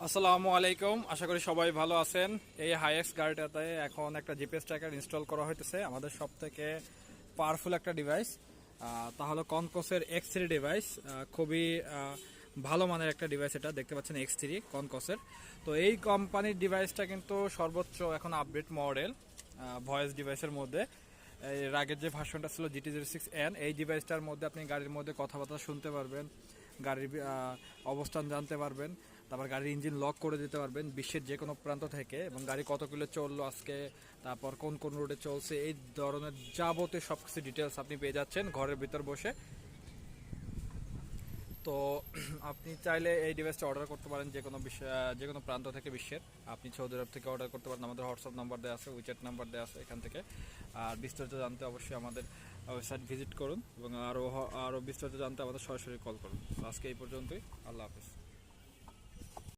আসসালামু আলাইকুম, আশা করি সবাই ভালো আছেন। এই হাইএক্স গাড়িটাতে এখন একটা জিপিএস ট্র্যাকার ইনস্টল করা হইতেছে, আমাদের সব থেকে পাওয়ারফুল একটা ডিভাইস। তাহলে কনকসের X3 ডিভাইস, খুবই ভালো মানের একটা ডিভাইস। এটা দেখতে পাচ্ছেন X3 কনকসের। তো এই কোম্পানির ডিভাইসটা কিন্তু সর্বোচ্চ এখন আপডেট মডেল ভয়েস ডিভাইসের মধ্যে। এর আগের যে ভার্সনটা ছিল GT06N, এই ডিভাইসটার মধ্যে আপনি গাড়ির মধ্যে কথাবার্তা শুনতে পারবেন, গাড়ির অবস্থান জানতে পারবেন, তারপর গাড়ির ইঞ্জিন লক করে দিতে পারবেন বিশ্বের যে কোনো প্রান্ত থেকে, এবং গাড়ি কত কিলো চললো আজকে, তারপর কোন কোন রোডে চলছে, এই ধরনের যাবতীয় সব কিছু ডিটেলস আপনি পেয়ে যাচ্ছেন ঘরের ভিতর বসে। তো আপনি চাইলে এই ডিভাইসটা অর্ডার করতে পারেন যে কোনো প্রান্ত থেকে বিশ্বের। আপনি সৌদি আরব থেকে অর্ডার করতে পারেন, আমাদের হোয়াটসঅ্যাপ নাম্বার দেওয়া আছে, উইচ্যাট নাম্বার দেওয়া আছে এখান থেকে। আর বিস্তারিত জানতে অবশ্যই আমাদের ওয়েবসাইট ভিজিট করুন, এবং আরও বিস্তারিত জানতে আমাদের সরাসরি কল করুন। তো আজকে এই পর্যন্তই, আল্লাহ হাফিজ।